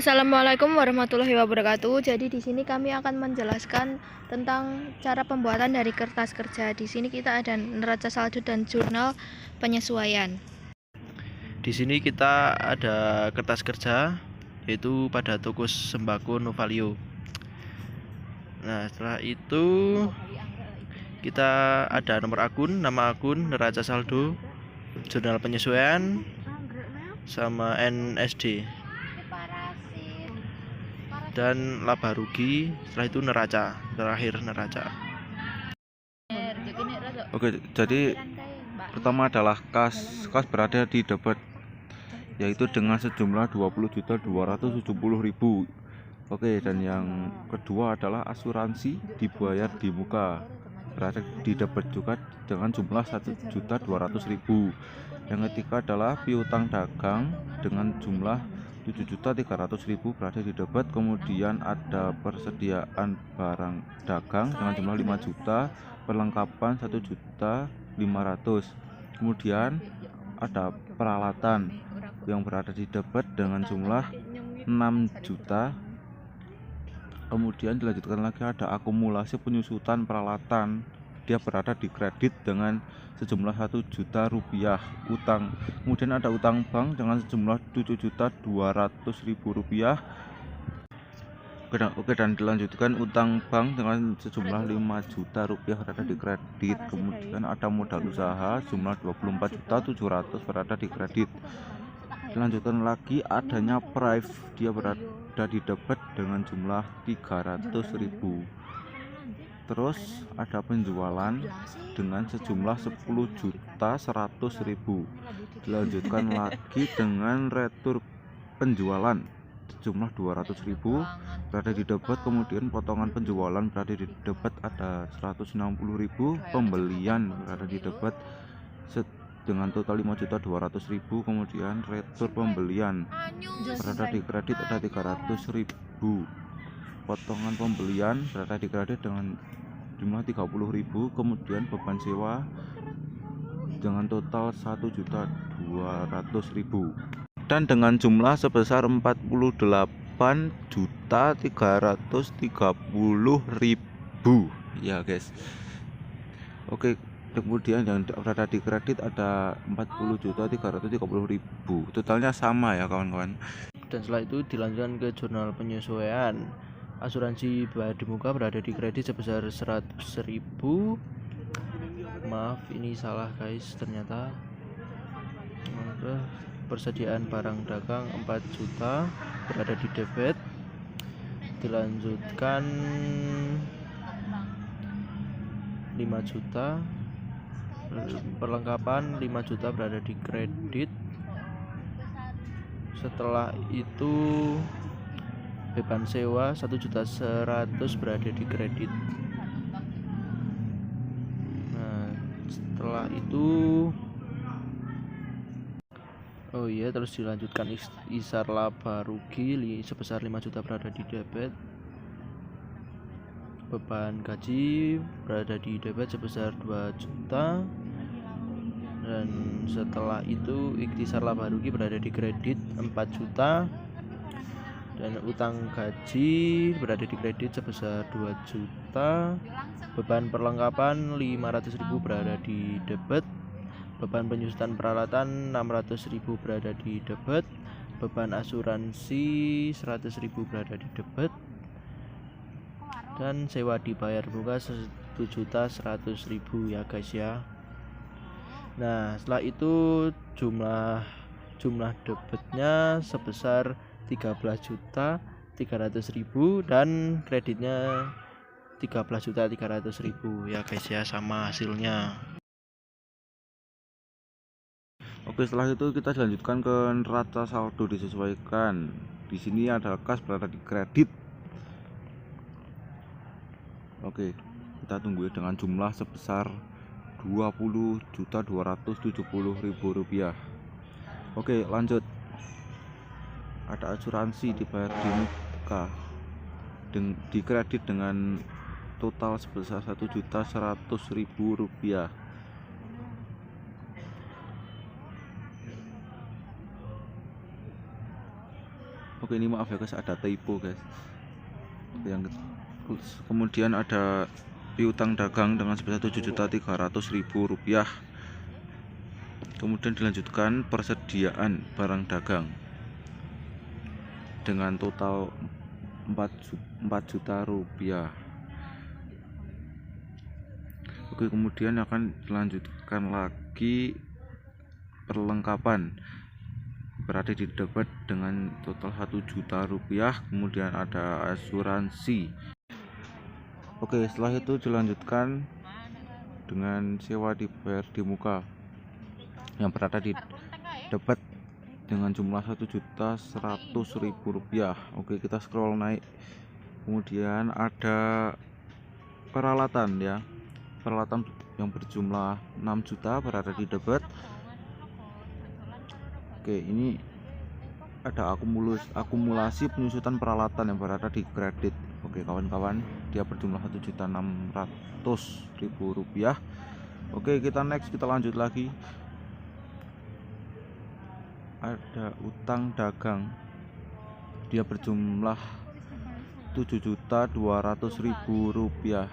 Assalamualaikum warahmatullahi wabarakatuh. Jadi di sini kami akan menjelaskan tentang cara pembuatan dari kertas kerja. Di sini kita ada neraca saldo dan jurnal penyesuaian. Di sini kita ada kertas kerja, yaitu pada toko sembako Novalio. Nah, setelah itu kita ada nomor akun, nama akun, neraca saldo, jurnal penyesuaian, sama NSD dan laba rugi. Setelah itu neraca, terakhir neraca. Oke, jadi pertama adalah kas berada di debit, yaitu dengan sejumlah 20.270.000. Oke, dan yang kedua adalah asuransi dibayar di muka, berada di debit juga dengan jumlah 1.200.000. Yang ketiga adalah piutang dagang dengan jumlah 7.300.000 berada di debit. Kemudian ada persediaan barang dagang dengan jumlah 5 juta, perlengkapan 1.500.000. Kemudian ada peralatan yang berada di debit dengan jumlah 6 juta. Kemudian dilanjutkan lagi ada akumulasi penyusutan peralatan, dia berada di kredit dengan sejumlah 1 juta rupiah utang. Kemudian ada utang bank dengan sejumlah 7.200.000 rupiah. Oke, dan dilanjutkan utang bank dengan sejumlah 5 juta rupiah berada di kredit. Kemudian ada modal usaha jumlah 24.700.000 berada di kredit. Dilanjutkan lagi adanya prive, dia berada di debit dengan jumlah 300.000. Terus ada penjualan dengan sejumlah 10.100.000. Dilanjutkan lagi dengan retur penjualan jumlah 200.000 berada di debit. Kemudian potongan penjualan berada di debit ada 160.000. Pembelian berada di debit dengan total 5.200.000. Kemudian retur pembelian berada di kredit ada 300.000. Potongan pembelian berada di kredit dengan jumlah 30.000. Kemudian beban sewa dengan total 1.200.000 dan dengan jumlah sebesar 48.330.000 ya guys. Oke, kemudian yang berada di kredit ada 40.330.000. Totalnya sama ya kawan-kawan. Dan setelah itu dilanjutkan ke jurnal penyesuaian. Asuransi bayar di muka berada di kredit sebesar 100.000. Maaf, ini salah guys, ternyata. Persediaan barang dagang 4 juta berada di debit. Dilanjutkan 5 juta, perlengkapan 5 juta berada di kredit. Setelah itu beban sewa 1.100.000 berada di kredit. Nah, setelah itu terus dilanjutkan isar laba rugi sebesar 5 juta berada di debit. Beban gaji berada di debit sebesar 2 juta. Dan setelah itu ikhtisar laba rugi berada di kredit 4 juta. Dan utang gaji berada di kredit sebesar 2 juta. Beban perlengkapan 500.000 berada di debit. Beban penyusutan peralatan 600.000 berada di debit. Beban asuransi 100.000 berada di debit. Dan sewa dibayar buka 1.100.000 ya guys ya. Nah, setelah itu jumlah debitnya sebesar 13.300.000 dan kreditnya 13.300.000 ya guys ya, sama hasilnya. Oke, setelah itu kita dilanjutkan ke neraca saldo disesuaikan. Di sini ada kas berada di kredit. Oke, kita tunggu dengan jumlah sebesar 20.270.000 rupiah. Oke, lanjut. Ada asuransi dibayar di muka di kredit dengan total sebesar 1.100.000 rupiah. Oke, ini maaf ya guys, ada typo guys. Yang kemudian ada piutang dagang dengan sebesar Rp7.300.000. Kemudian dilanjutkan persediaan barang dagang dengan total Rp4.000.000. Oke, kemudian akan dilanjutkan lagi perlengkapan, berarti didapat dengan total Rp1.000.000. Kemudian ada asuransi. Oke, setelah itu dilanjutkan dengan sewa dibayar di muka yang berada di dapat dengan jumlah Rp1.100.000. Oke, kita scroll naik. Kemudian ada peralatan ya, peralatan yang berjumlah 6 juta berada di debit. Oke, ini ada akumulasi penyusutan peralatan yang berada di kredit. Oke kawan-kawan, dia berjumlah Rp1.600.000. Oke, kita next, kita lanjut lagi. Ada utang dagang, dia berjumlah Rp7.200.000.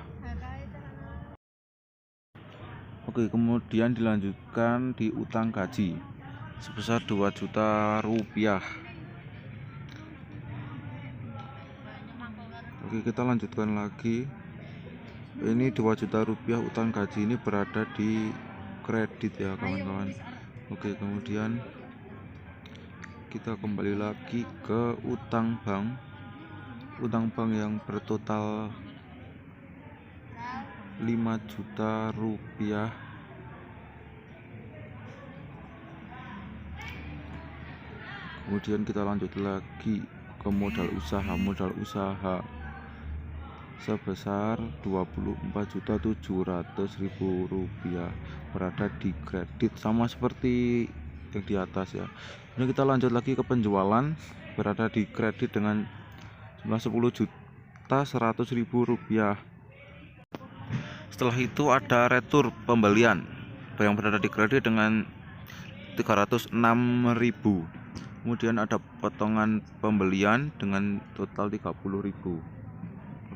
Oke, kemudian dilanjutkan di utang gaji sebesar Rp2 juta. Oke, kita lanjutkan lagi. Ini Rp2 juta utang gaji ini berada di kredit ya kawan-kawan. Oke, kemudian kita kembali lagi ke utang bank. Utang bank yang bertotal Rp5 juta. Kemudian kita lanjut lagi ke modal usaha sebesar Rp24.700.000 berada di kredit, sama seperti yang di atas ya. Ini kita lanjut lagi ke penjualan, berada di kredit dengan jumlah Rp10.100.000. Setelah itu ada retur pembelian yang berada di kredit dengan Rp306.000. Kemudian ada potongan pembelian dengan total Rp30.000.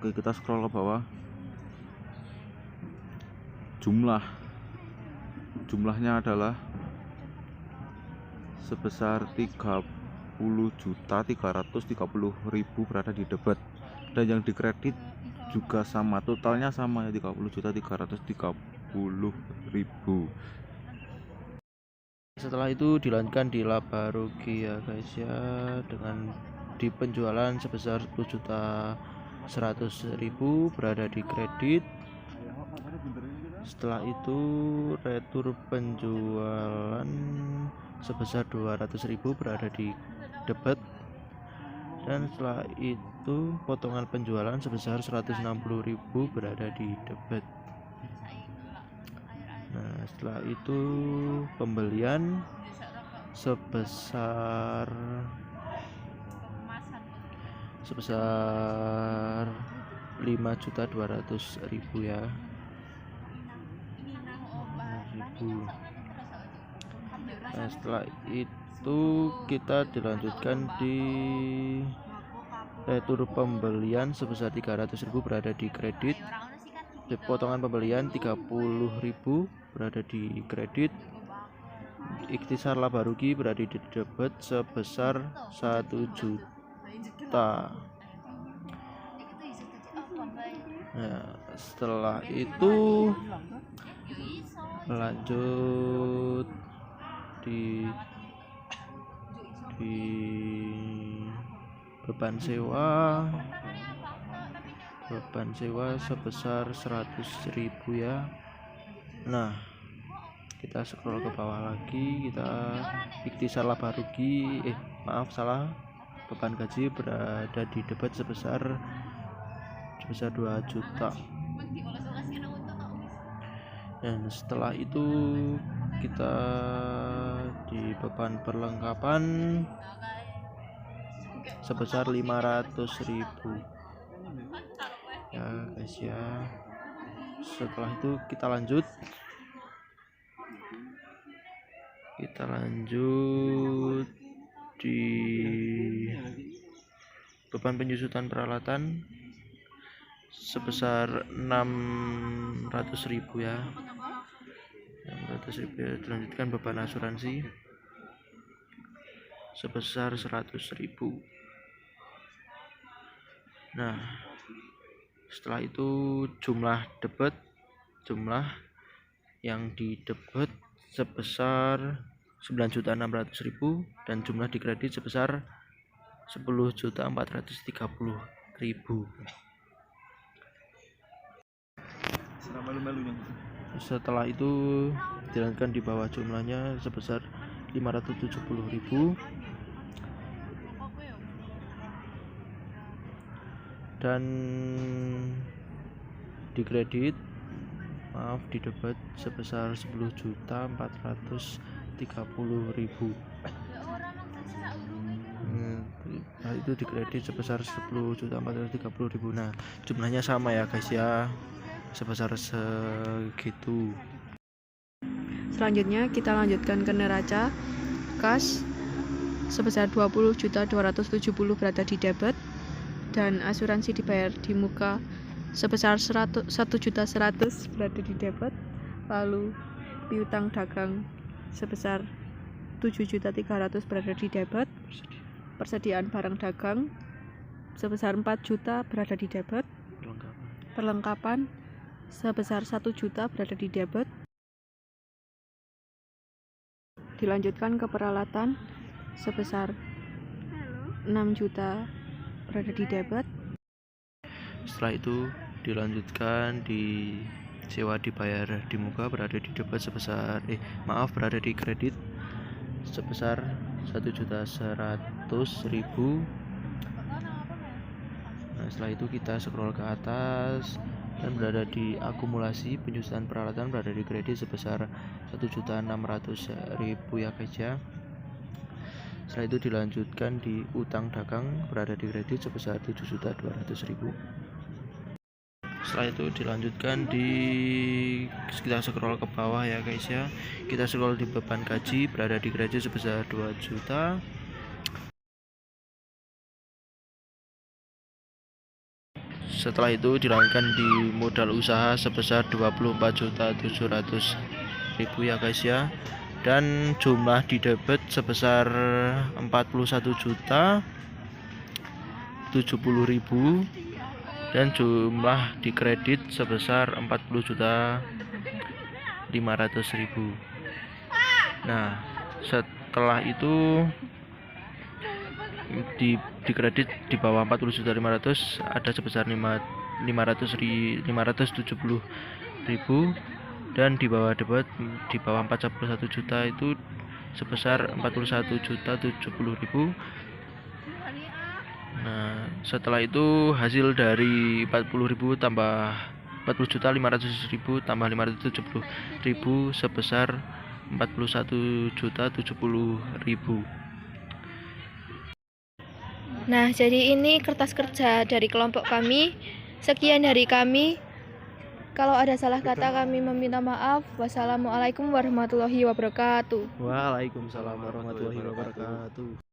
Oke, kita scroll ke bawah. Jumlahnya adalah sebesar Rp30.330.000 berada di debit, dan yang dikredit juga sama, totalnya sama ya, Rp30.330.000. Setelah itu dilanjutkan di laba rugi ya guys ya, dengan di penjualan sebesar Rp1.100.000 berada di kredit. Setelah itu retur penjualan sebesar Rp200.000 berada di debit, dan setelah itu potongan penjualan sebesar Rp160.000 berada di debit. Nah, setelah itu pembelian sebesar Rp5.200.000 ya. Nah, setelah itu kita dilanjutkan di retur pembelian sebesar Rp300.000 berada di kredit. Potongan pembelian Rp30.000 berada di kredit. Ikhtisar laba rugi berada di debit sebesar Rp1 juta. Nah, setelah itu lanjut di beban sewa sebesar Rp100.000 ya. Nah, kita scroll ke bawah lagi, kita ikhtisar laba rugi, beban gaji berada di debit sebesar Rp2 juta. Dan setelah itu kita di beban perlengkapan sebesar Rp500.000 ya guys ya. Setelah itu kita lanjut di beban penyusutan peralatan sebesar 600.000 ya. 600.000 ya. Dilanjutkan beban asuransi sebesar 100.000. Nah, setelah itu jumlah yang didebet sebesar 9.600.000 dan jumlah dikredit sebesar 10.430.000. Setelah itu dilanjutkan di bawah jumlahnya sebesar 570.000 dan didebet sebesar 10.430.000. Nah, itu dikredit sebesar 10.430.000. Nah, jumlahnya sama ya guys ya, sebesar segitu. Selanjutnya kita lanjutkan ke neraca. Kas sebesar 20.270 berada di debit dan asuransi dibayar di muka sebesar 1.100.000 berada di debit. Lalu piutang dagang sebesar 7.300 berada di debit. Persediaan barang dagang sebesar 4 juta berada di debit. Perlengkapan sebesar 1 juta berada di debit. Dilanjutkan ke peralatan sebesar 6 juta berada di debit. Setelah itu dilanjutkan di sewa dibayar di muka berada di debit sebesar berada di kredit sebesar 1.100.000. Nah, setelah itu kita scroll ke atas dan berada di akumulasi penyusutan peralatan berada di kredit sebesar 1.600.000 ya guys ya. Setelah itu dilanjutkan di utang dagang berada di kredit sebesar 7.200.000. Setelah itu dilanjutkan kita scroll ke bawah ya guys ya. Kita scroll di beban gaji berada di kredit sebesar 2 juta. Setelah itu dilanjutkan di modal usaha sebesar 24.700.000 ya guys ya. Dan jumlah di debit sebesar 41.070.000 dan jumlah di kredit sebesar 40.500.000. Nah, setelah itu di kredit di bawah 40.500 ada sebesar 570.000 dan di bawah debit di bawah 41 juta itu sebesar 41.070.000. Nah, setelah itu hasil dari 40.000 tambah 40.500.000 tambah 570.000 sebesar 41.070.000. Nah, jadi ini kertas kerja dari kelompok kami. Sekian dari kami. Kalau ada salah kata kami meminta maaf. Wassalamualaikum warahmatullahi wabarakatuh. Waalaikumsalam warahmatullahi wabarakatuh.